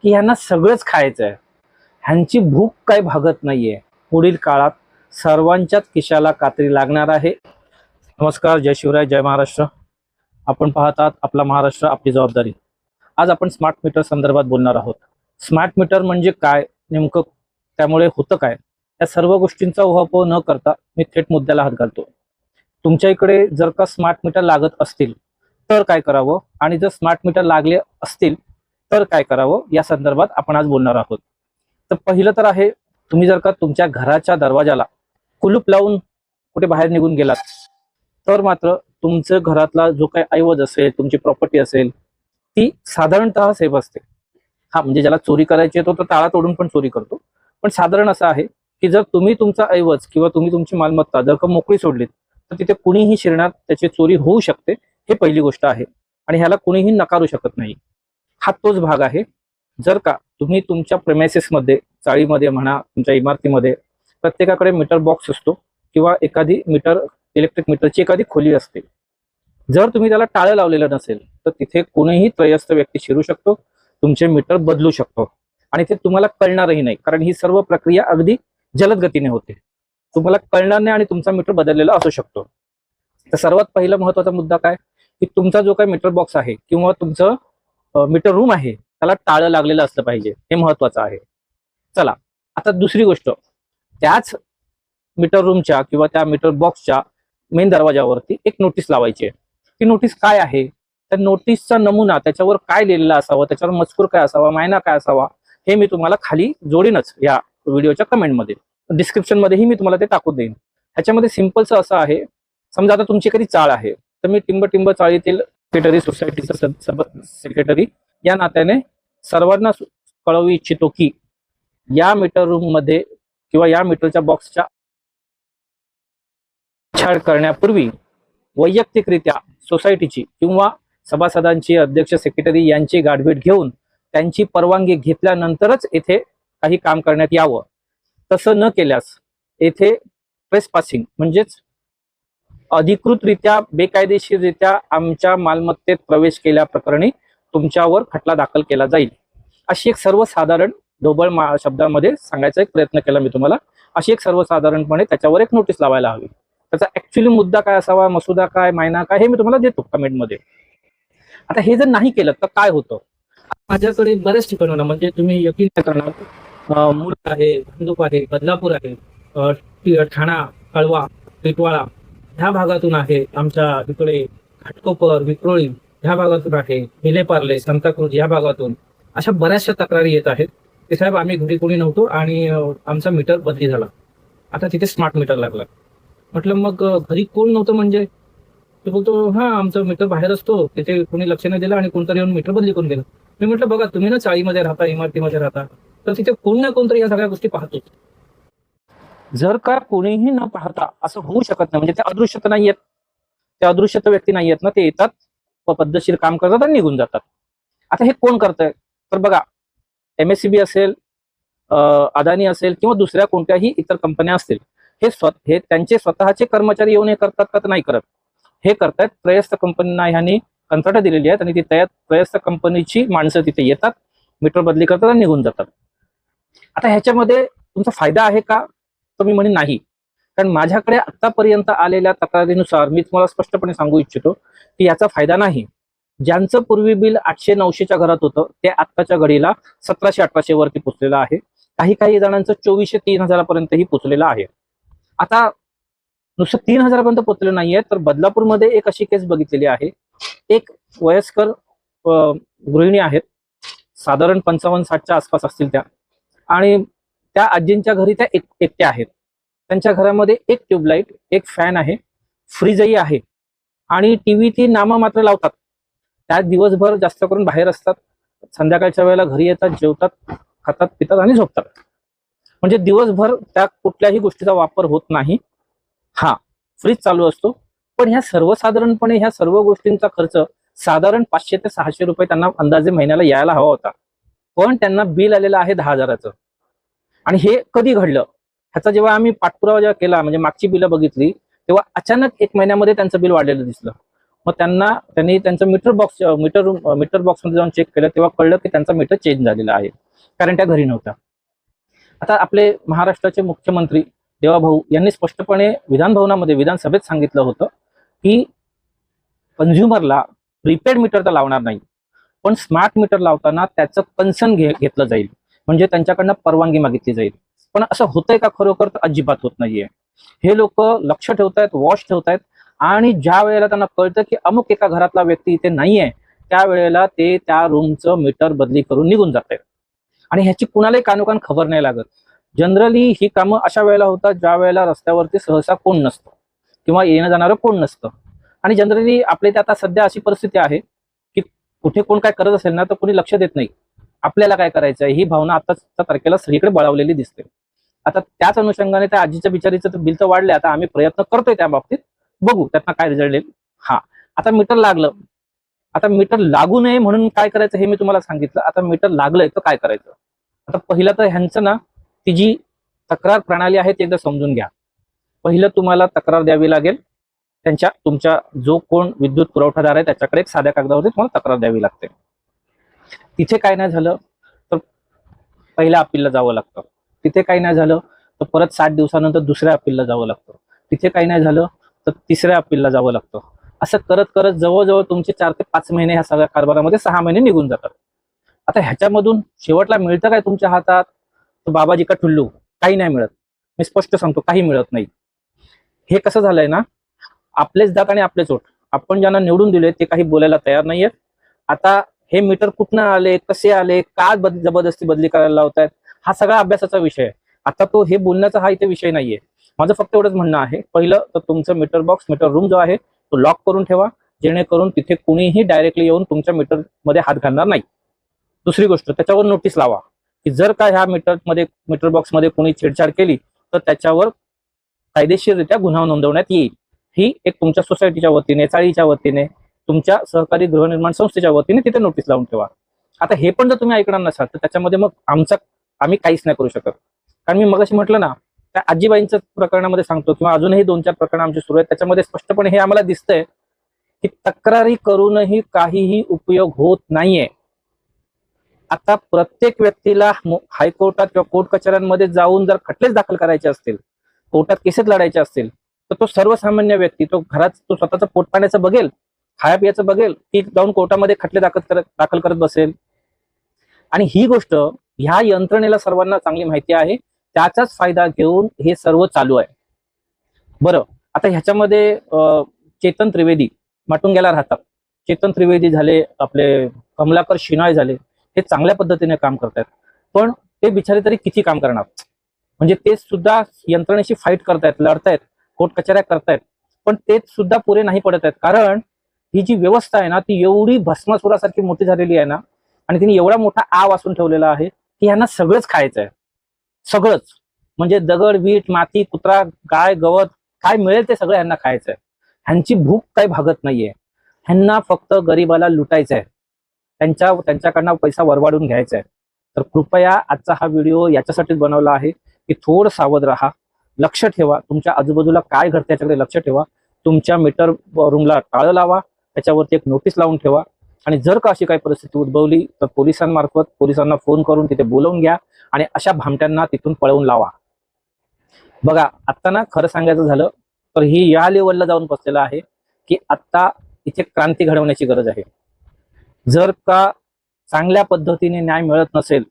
की ह्यांना सगळंच खायचं आहे, ह्यांची भूक काय भागत नाहीये. पुढील काळात सर्वांच्याच खिशाला कात्री लागणार आहे. नमस्कार, जय शिवराय, जय महाराष्ट्र. आपण पाहतात आपला महाराष्ट्र आपली जबाबदारी. आज आपण स्मार्ट मीटर संदर्भात बोलणार आहोत. स्मार्ट मीटर म्हणजे काय, नेमकं त्यामुळे होतं काय, या सर्व गोष्टींचा उहापोह न करता मी थेट मुद्द्याला हात घालतो. तुमच्या इकडे जर का स्मार्ट मीटर लागत असतील तर काय करावं, आणि जर स्मार्ट मीटर लागले असतील तर काय करावं, या संदर्भात आपण आज बोलणार आहोत. तर पहिलं तर आहे, तुम्ही जर का तुमच्या घराच्या दरवाजाला कुलूप लावून कुठे बाहेर निघून गेलात तर मात्र तुमचं घरातला जो काही ऐवज असेल, तुमची प्रॉपर्टी असेल, ती साधारणतः सेफ असते. हा, म्हणजे ज्याला चोरी करायची आहे तो ताळा तोडून पण चोरी करतो, पण साधारण असं आहे की जर तुम्ही तुमचा ऐवज किंवा तुम्ही तुमची मालमत्ता जर का मोकळी सोडलीत तर तिथे कुणीही शिरणार, त्याची चोरी होऊ शकते. हे पहिली गोष्ट आहे आणि ह्याला कुणीही नकारू शकत नाही. हा तोच भाग आहे. जर का तुम्ही तुमच्या प्रेमायसेसमध्ये, चाळीमध्ये म्हणा, तुमच्या इमारतीमध्ये प्रत्येकाकडे मीटर बॉक्स असतो किंवा एखादी मीटर, इलेक्ट्रिक मीटरची एखादी खोली असते. जर तुम्ही त्याला टाळं लावलेलं नसेल तर तिथे कोणीही त्रयस्थ व्यक्ती शिरू शकतो, तुमचे मीटर बदलू शकतो आणि ते तुम्हाला कळणारही नाही, कारण ही सर्व प्रक्रिया अगदी जलद गतीने होते. तुम्हाला कळणार नाही आणि तुमचा मीटर बदललेला असू शकतो. तर सर्वात पहिला महत्वाचा मुद्दा काय, की तुमचा जो काही मीटर बॉक्स आहे किंवा तुमचं मीटर रूम आहे त्याला टाळं लागलेलं असलं पाहिजे. हे महत्वाचं आहे. चला, आता दुसरी गोष्ट, त्याच मीटर रूमच्या किंवा त्या मीटर बॉक्सच्या मेन दरवाजावरती एक नोटीस लावायची आहे. ती नोटीस काय आहे, त्या नोटीसचा नमुना, त्याच्यावर काय लिहिलेला असावं, त्याच्यावर मजकूर काय असावा, मायना काय असावा, हे मी तुम्हाला खाली जोडीनच या व्हिडिओच्या कमेंटमध्ये, डिस्क्रिप्शन मध्येही मी तुम्हाला ते टाकून देईन. ह्याच्यामध्ये सिंपलचं असं आहे, समजा आता तुमची एखादी चाळ आहे तर मी टिंब चाळीतील सेक्रेटरी, सोसायटीचा सेक्रेटरी या नात्याने सर्वांना कळवू इच्छितो की या मीटर रूम मध्ये किंवा या मीटरच्या बॉक्सच्या छाड करण्यापूर्वी वैयक्तिकरित्या सोसायटीची किंवा सभासदांची, अध्यक्ष, सेक्रेटरी यांची गाठभेट घेऊन त्यांची परवानगी घेतल्यानंतरच येथे काही काम करण्यात यावं. तसं न केल्यास येथे ट्रेसपासिंग म्हणजेच अधिकृतरित्या, बेकायदेशीररित्या आमच्या मालमत्तेत प्रवेश केल्याप्रकरणी तुमच्यावर खटला दाखल केला जाईल. अशी एक सर्वसाधारण ढोबळ शब्दामध्ये सांगायचा एक प्रयत्न केला मी तुम्हाला. अशी एक सर्वसाधारणपणे त्याच्यावर एक नोटीस लावायला हवी. त्याचा ऍक्च्युअली मुद्दा काय असावा, मसुदा काय, मायना काय, हे मी तुम्हाला देतो कमेंटमध्ये. आता हे जर नाही केलं तर काय होतं, माझ्याकडे बऱ्याच ठिकाणी, म्हणजे तुम्ही यकीन करणार, मुलं आहे, बंदूक आहे, बदलापूर आहे, ठाणा, कळवा, टिटवाळा ह्या भागातून आहे, आमच्या इकडे घाटकोपर, विक्रोळी ह्या भागातून आहे, विलेपार्ले, सांताक्रूज या भागातून अशा बऱ्याचशा तक्रारी येत आहेत की साहेब आम्ही घरी कोणी नव्हतो आणि आमचा मीटर बदली झाला, आता तिथे स्मार्ट मीटर लागला. म्हटलं मग घरी कोण नव्हतं म्हणजे, तो बोलतो हा आमचं मीटर बाहेर असतो, तिथे कोणी लक्ष नाही दिलं आणि कोणतरी येऊन मीटर बदली करून गेलं. मी म्हटलं बघा, तुम्ही ना चाळीमध्ये राहता, इमारतीमध्ये राहता, तर तिथे कोण ना कोणतरी या सगळ्या गोष्टी पाहतो. जर का कोणीही न पाहता असं होऊ शकत नाही, म्हणजे ते अदृश्य तर नाही आहेत, त्या अदृश्य व्यक्ती नाही आहेत ना, ते येतात, पद्धतशीर काम करतात आणि निघून जातात. आता हे कोण करतंय, तर बघा, MSCB असेल, अदानी असेल किंवा दुसऱ्या कोणत्याही इतर कंपन्या असतील, हे त्यांचे स्वतःचे कर्मचारी येऊन हे करतात का, तर नाही करत. हे करतायत त्रयस्थ कंपनींना ह्यांनी कंत्राट दिलेली आहेत आणि ती त्रयस्थ कंपनीची माणसं तिथे येतात, मीटर बदली करतात आणि निघून जातात. आता ह्याच्यामध्ये तुमचा फायदा आहे का, तर मी म्हणेन नाही. कारण माझ्याकडे आतापर्यंत आलेल्या तक्रारीनुसार मी तुम्हाला स्पष्टपणे सांगू इच्छितो की याचा फायदा नाही. ज्यांचं पूर्वी बिल 800-900च्या घरात होतं ते आत्ताच्या घडीला 1700-1800 वरती पोचलेलं आहे. काही जणांचं 2400-3000 पर्यंतही पोचलेलं आहे. आता नुसतं 3000 पर्यंत पोचलेलं नाहीये, तर बदलापूरमध्ये एक अशी केस बघितलेली आहे. एक वयस्कर गृहिणी आहेत, साधारण 55-60च्या आसपास असतील त्या, आणि त्या आजींच्या घरी त्या एकट्या आहेत. त्यांच्या घरामध्ये एक ट्यूबलाईट, एक फॅन आहे, फ्रीजही आहे आणि टीव्ही ती नाममात्र लावतात. त्या दिवसभर जास्त करून बाहेर असतात, संध्याकाळच्या वेळेला घरी येतात, जेवतात, खातात, पितात आणि झोपतात. म्हणजे दिवसभर त्या कुठल्याही गोष्टीचा वापर होत नाही. हा, फ्रीज चालू असतो, पण ह्या सर्वसाधारणपणे ह्या सर्व गोष्टींचा खर्च साधारण 500 ते 600 रुपये त्यांना अंदाजे महिन्याला यायला हवा होता, पण त्यांना बिल आलेलं आहे 10,000चं. आणि हे कधी घडलं, ह्याचा जेव्हा आम्ही पाठपुरावा केला, म्हणजे मागची बिलं बघितली, तेव्हा अचानक 1 महिन्यामध्ये त्यांचं बिल वाढलेलं दिसलं. मग त्यांनी त्यांचं मीटर बॉक्समध्ये जाऊन चेक केलं, तेव्हा कळलं की त्यांचा मीटर चेंज झालेला आहे, कारण त्या घरी नव्हत्या. आता आपले महाराष्ट्राचे मुख्यमंत्री देवाभाऊ यांनी स्पष्टपणे विधानसभेत सांगितलं होतं की कन्झ्युमरला प्रीपेड मीटर तर लावणार नाही, पण स्मार्ट मीटर लावताना त्याचं कन्सर्न घेतलं जाईल, म्हणजे त्यांच्याकडनं परवानगी मागितली जाईल. पण असं होतंय का खरोखर? तर अजिबात होत नाहीये. हे लोक लक्ष ठेवतायत, वॉच ठेवतायत, आणि ज्या वेळेला त्यांना कळतं की अमुक एका घरातला व्यक्ती इथे नाहीये, त्यावेळेला ते त्या रूमचं मीटर बदली करून निघून जात आहेत. आणि ह्याची कुणालाही कानोकान खबर नाही लागत. जनरली ही कामं अशा वेळेला होतात ज्या वेळेला रस्त्यावरती सहसा कोण नसतं किंवा येणं जाणारं कोण नसतं. आणि जनरली आपल्या इथे आता सध्या अशी परिस्थिती आहे की कुठे कोण काय करत असेल ना, तर कोणी लक्ष देत नाही. आपल्याला काय करायचं आहे ही भावना आताच्या तारखेला सगळीकडे बळावलेली दिसते. आता त्याच अनुषंगाने त्या आजीच्या बिचारीचं तर बिल तर वाढले. आता आम्ही प्रयत्न करतोय त्या बाबतीत, बघू त्यातनं काय रिझल्ट येईल. हा, आता मीटर लागलं. आता मीटर लागू नये म्हणून काय करायचं हे मी तुम्हाला सांगितलं. आता मीटर लागलंय तर काय करायचं? आता पहिलं तर ह्यांचं ना, ती जी तक्रार प्रणाली आहे ती एकदा समजून घ्या. पहिलं तुम्हाला तक्रार द्यावी लागेल. तुमच्या जो कोण विद्युत पुरवठादार आहे त्याच्याकडे एक साध्या कागदावरती तुम्हाला तक्रार द्यावी लागते. तिथे काय नाही झालं तर पहिल्या अपीलला जावं लागतं. तिथे काही नाही झालं तर परत 60 दिवसानंतर दुसऱ्या अपीलला जावं लागतं. तिथे काही नाही झालं तर तिसऱ्या अपीलला जावं लागतं. असं करत करत जवळजवळ तुमचे 4 ते 5 महिने ह्या सगळ्या कारभारामध्ये 6 महिने निघून जातात. आता ह्याच्यामधून शेवटला मिळतं काय तुमच्या हातात? तर बाबाजी का ठुल्लू, काही नाही मिळत. मी स्पष्ट सांगतो, काही मिळत नाही. हे कसं झालंय ना, आपलेच दात आणि आपलेच ओठ. आपण ज्यांना निवडून दिले ते काही बोलायला तयार नाहीयेत. आता हे मीटर कुठनं आले, कसे आले, का जबरदस्ती बदली करायला लावतायत, हा सगळा अभ्यासाचा विषय आहे. आता तो हे बोलण्याचा हा इथे विषय नाहीये. माझं फक्त एवढंच म्हणणं आहे, पहिलं तर तुमचं मीटर रूम जो आहे तो लॉक करून ठेवा, जेणेकरून तिथे कुणीही डायरेक्टली येऊन तुमच्या मीटरमध्ये हात घालणार नाही. दुसरी गोष्ट, त्याच्यावर नोटीस लावा की जर का ह्या मीटर बॉक्समध्ये कोणी छेडछाड केली तर त्याच्यावर कायदेशीररित्या गुन्हा नोंदवण्यात येईल. ही एक तुमच्या सोसायटीच्या वतीने, चाळीच्या वतीने, तुमच्या सहकारी गृहनिर्माण संस्थेच्या वतीने तिथे नोटीस लावून ठेवा. आता हे पण जर तुम्ही ऐकणार नसाल तर त्याच्यामध्ये मग आम्ही काहीच नाही करू शकत. कारण मी मगाशी म्हटलं ना, त्या आजीबाईंच्या प्रकरणामध्ये सांगतो किंवा अजूनही 2-4 प्रकरण आमची सुरू आहेत, त्याच्यामध्ये स्पष्टपणे हे आम्हाला दिसतंय की तक्रारी करूनही काहीही उपयोग होत नाहीये. आता प्रत्येक व्यक्तीला हायकोर्टात किंवा कोर्ट कचेऱ्यांमध्ये जाऊन जर खटलेच दाखल करायचे असतील, कोर्टात केसेस लढायचे असतील, तर तो सर्वसामान्य व्यक्ती तो स्वतःचं पोट पाण्याचं बघेल, खाया पियाचं बघेल, की जाऊन कोर्टामध्ये खटले दाखल करत बसेल. आणि ही गोष्ट ह्या यंत्रणेला सर्वांना चांगली माहिती आहे. त्याचाच फायदा घेऊन हे सर्व चालू आहे. बरं, आता ह्याच्यामध्ये चेतन त्रिवेदी माटुंग्याला राहतात. चेतन त्रिवेदी झाले, आपले कमलाकर शिनाळे झाले, हे चांगल्या पद्धतीने काम करतायत. पण ते बिचारे तरी किती काम करणार? म्हणजे ते सुद्धा यंत्रणेशी फाईट करतायत, लढतायत, कोर्ट कचेऱ्या करतायत, पण ते सुद्धा पुरे नाही पडत आहेत. कारण ही जी व्यवस्था आहे ना, ती एवढी भस्मासुरासारखी मोठी झालेली आहे ना, आणि तिने एवढा मोठा आ वाचून ठेवलेला आहे की यांना सगळंच खायचं आहे. सगळंच म्हणजे दगड, वीट, माती, कुत्रा, गाय, गवत, काय मिळेल ते सगळं यांना खायचं आहे. ह्यांची भूक काही भागत नाहीये. ह्यांना फक्त गरीबाला लुटायचं आहे, त्यांच्याकडनं पैसा वरवाडून घ्यायचा आहे. तर कृपया आजचा हा व्हिडिओ याच्यासाठीच बनवला आहे की थोडं सावध राहा, लक्ष ठेवा, तुमच्या आजूबाजूला काय घडतं याच्याकडे लक्ष ठेवा. तुमच्या मीटर रूमला टाळं लावा, त्याच्यावरती एक नोटीस लावून ठेवा. आणि जर का अशी काही परिस्थिती उद्भवली तर पोलिसांना फोन करून तिथे बोलवून घ्या आणि अशा भामट्यांना तिथून पळवून लावा. बघा, आता ना खरं सांगायचं झालं तर ही या लेवलला जाऊन बसलेलं आहे की आता इथे क्रांती घडवण्याची गरज आहे. जर का चांगल्या पद्धतीने न्याय मिळत नसेल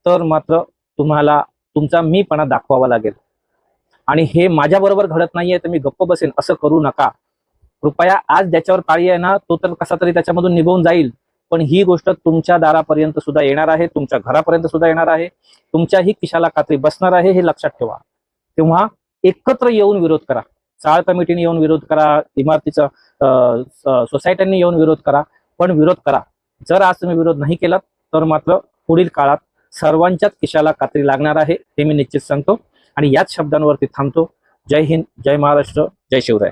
तर मात्र तुम्हाला तुमचा मीपणा दाखवावा लागेल. आणि हे माझ्याबरोबर घडत नाहीये तर मी गप्प बसेन असं करू नका. कृपया आज ज्याच्यावर पाळी आहे ना, तो तर कसा तरी त्याच्यामधून निघून जाईल, पण ही गोष्ट तुमच्या दारापर्यंत सुद्धा येणार आहे, तुमच्या घरापर्यंत सुद्धा येणार आहे, तुमच्याही खिशाला कात्री बसणार आहे, हे लक्षात ठेवा. तेव्हा एकत्र येऊन विरोध करा. चाळ कमिटीने येऊन विरोध करा, इमारतीचा सोसायट्यांनी येऊन विरोध करा, पण विरोध करा. जर आज तुम्ही विरोध नाही केलात तर मात्र पुढील काळात सर्वांच्याच खिशाला कात्री लागणार आहे, हे मी निश्चित सांगतो. आणि याच शब्दांवरती थांबतो. जय हिंद, जय महाराष्ट्र, जय शिवराय.